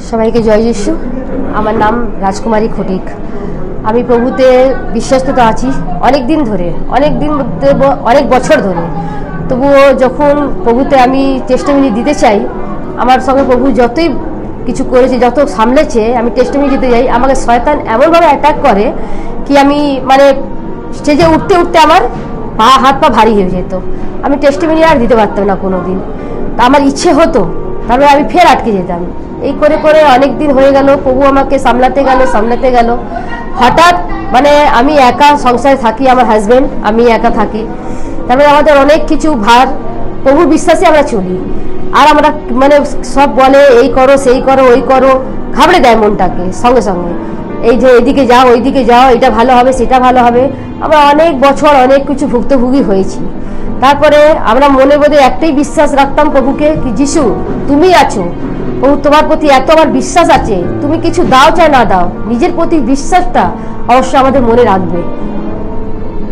সবাইকে জয় যিশু। আমার নাম রাজকুমারী খটিক। আমি প্রভুতে বিশ্বাসত আছি অনেক দিন ধরে, অনেক বছর ধরে। তবুও যখন প্রভুতে আমি টেস্টিমনি দিতে চাই, আমার সঙ্গে প্রভু যতই কিছু করেছে, যত সামলেছে, আমি টেস্টিমনি দিতে যাই, আমাকে শয়তান এমনভাবে অ্যাটাক করে কি আমি স্টেজে উঠতে উঠতে আমার হাত পা ভারী হয়ে যেত। আমি টেস্টিমনি আর দিতে পারতাম না কোনো দিন। তা আমার ইচ্ছে হতো, তারপরে আমি ফের আটকে যেতাম। এই করে করে অনেক দিন হয়ে গেল, প্রভু আমাকে সামলাতে গেল। হঠাৎ আমি একা সংসারে থাকি, আমার হাজবেন্ড, আমি একা থাকি। তারপরে আমাদের অনেক কিছু ভার, প্রভুর বিশ্বাসে আমরা চলি। আর আমরা সব বলে এই করো, সেই করো, ওই করো, ঘাবড়ে দেয় মনটাকে সঙ্গে সঙ্গে। এই যে এদিকে যাও, ওইদিকে যাও, এটা ভালো হবে, সেটা ভালো হবে। আমরা অনেক বছর অনেক কিছু ভুক্তভোগী হয়েছি। তারপরে আমরা মনে বোধে একটাই বিশ্বাস রাখতাম প্রভুকে, কি যিশু তুমি আছো, প্রভু তোমার প্রতি এত আমার বিশ্বাস আছে, তুমি কিছু দাও চাই না দাও, নিজের প্রতি বিশ্বাসটা অবশ্যই আমাদের মনে রাখবে।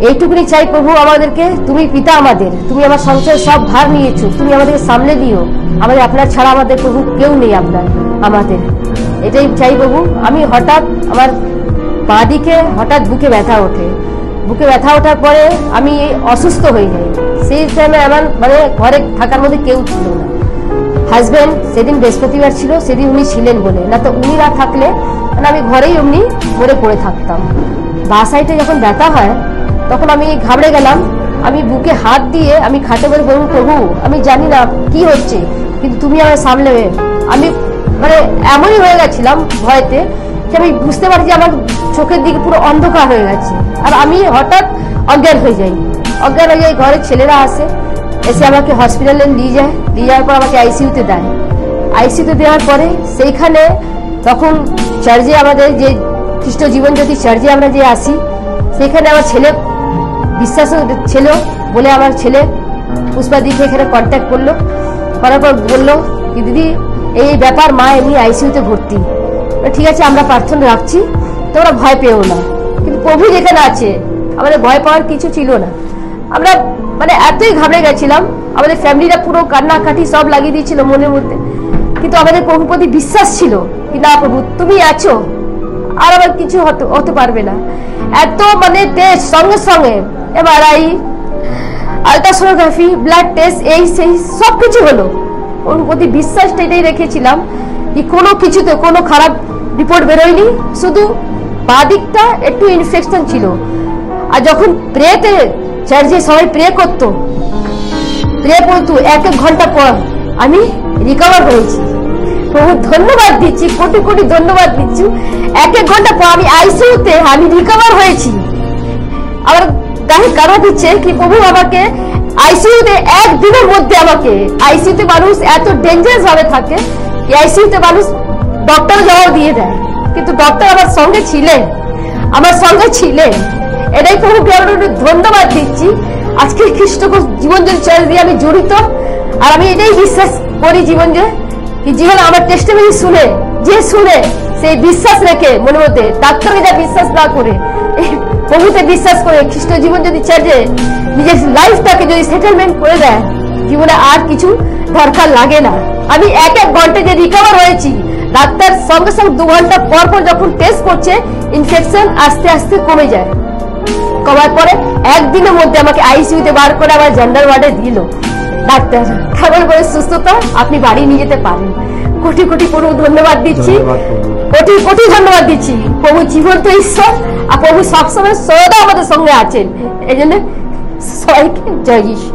এইটুকুনি চাই প্রভু আমাদেরকে, তুমি পিতা আমাদের, তুমি আমার সংসারের সব ভার নিয়েছো, তুমি আমাদেরকে সামলে দিও। আপনার ছাড়া আমাদের প্রভু কেউ নেই, আমাদের এটাই চাই প্রভু। আমি হঠাৎ আমার বাঁ দিকে হঠাৎ বুকে ব্যথা ওঠে। বুকে ব্যথা ওঠার পরে আমি অসুস্থ হয়ে যাই। সেই টাইমে আমার ঘরে থাকার মধ্যে কেউ ছিল না। হাজব্যান্ড সেদিন বৃহস্পতিবার ছিল, সেদিন উনি ছিলেন বলে, না তো উনি না থাকলে আমি ঘরেই এমনি মরে পড়ে থাকতাম। বাঁ সাইডে যখন ব্যথা হয় তখন আমি ঘাবড়ে গেলাম। আমি বুকে হাত দিয়ে আমি খাটে বলে বলুন, প্রভু আমি জানি না কি হচ্ছে, কিন্তু তুমি আমায় সামলেবে। আমি এমনই হয়ে গেছিলাম ভয়তে, যে আমি বুঝতে পারি যে আমার চোখের দিকে পুরো অন্ধকার হয়ে গেছে। আর আমি হঠাৎ অজ্ঞান হয়ে যাই। ঘরের ছেলেরা আসে, এসে আমাকে হসপিটালে নিয়ে যাওয়ার পর আমাকে আইসিইউতে দেয়। আইসিইউতে দেওয়ার পরে সেইখানে তখন চার্চে, আমাদের যে খ্রিস্ট জীবনজ্যোতি চার্চে আমরা যে আসি, সেখানে আমার ছেলে বিশ্বাস ছিল বলে আমার ছেলে পুষ্পাদিকে এখানে কন্ট্যাক্ট করার পর বললো কি দিদি এই ব্যাপার, মা এমনি আইসিইউতে ভর্তি, ঠিক আছে আমরা প্রার্থনা রাখছি, তোমরা ভয় পেও না। কিন্তু প্রভু যেখানে আছে আমাদের ভয় পাওয়ার কিছু ছিল না। আমরা এতই ঘাবড়ে গেছিলাম, আমাদের ফ্যামিলিরা পুরো কান্নাকাটি সব লাগিয়ে দিয়েছিল মনের মধ্যে। কিন্তু আমাদের প্রভুর প্রতি বিশ্বাস ছিল কি না প্রভু তুমি আছো, আর আমার কিছু হতে পারবে না। এত টেস্ট সঙ্গে সঙ্গে এমআরআই, আলট্রাসোনোগ্রাফি, ব্লাড টেস্ট, এই সেই সব কিছু হলো। ওর প্রতি বিশ্বাসটা এটাই রেখেছিলাম কি কোনো কিছুতে কোনো খারাপ রিপোর্ট বেরোয়নি, শুধু বাঁ দিকটা একটু ইনফেকশন ছিল। আর যখন প্রেতে চার্চে সবাই প্রে করতো 1 ঘন্টা পর আমি রিকভার হয়েছি। প্রভু ধন্যবাদ দিচ্ছি, কোটি কোটি ধন্যবাদ দিচ্ছি। 1 ঘন্টা পর আমি আইসিইউতে আমি রিকভার হয়েছি। আমার গায়ে কারা দিচ্ছে কি প্রভু আমাকে আইসিইউতে একদিনের মধ্যে, আমাকে আইসিইউতে মানুষ এত ডেঞ্জারাস ভাবে থাকে, আইসিইউতে মানুষ ডক্টর জবাব দিয়ে দেয়, কিন্তু ডক্টর আমার সঙ্গে ছিলেন। এটাই প্রভুকে আমি ধন্যবাদ দিচ্ছি। আজকে খ্রিস্ট জীবনজ্যোতি চার্চ দিয়ে আমি জড়িত। আর আমি এটাই বিশ্বাস করি জীবন আমার টেস্টিমনি শুনে সেই বিশ্বাস রেখে মনের মধ্যে, ডাক্তারকে যা বিশ্বাস না করে প্রভুতে বিশ্বাস করে খ্রিস্ট জীবনজ্যোতি চার্চে নিজের লাইফটাকে যদি সেটেলমেন্ট করে দেয়, জীবনে আর কিছু দরকার লাগে না। আমি 1 ঘন্টা যে রিকভার হয়েছি, ডাক্তার সঙ্গে 2 ঘন্টা পর যখন টেস্ট করছে, ইনফেকশন আস্তে আস্তে কমে যায়। কমার পরে একদিনের মধ্যে আমাকে আইসিইউতে বার করে আবার জেনারেল ওয়ার্ডে দিল ডাক্তার। খাবার পরে সুস্থতা, আপনি বাড়ি নিয়ে যেতে পারেন। কোটি কোটি প্রভু ধন্যবাদ দিচ্ছি, কোটি কোটি ধন্যবাদ দিচ্ছি। প্রভু জীবন্ত ঈশ্বর, আর প্রভু সবসময় সদা আমাদের সঙ্গে আছেন। এই জন্য সবাইকে জয় যিশু।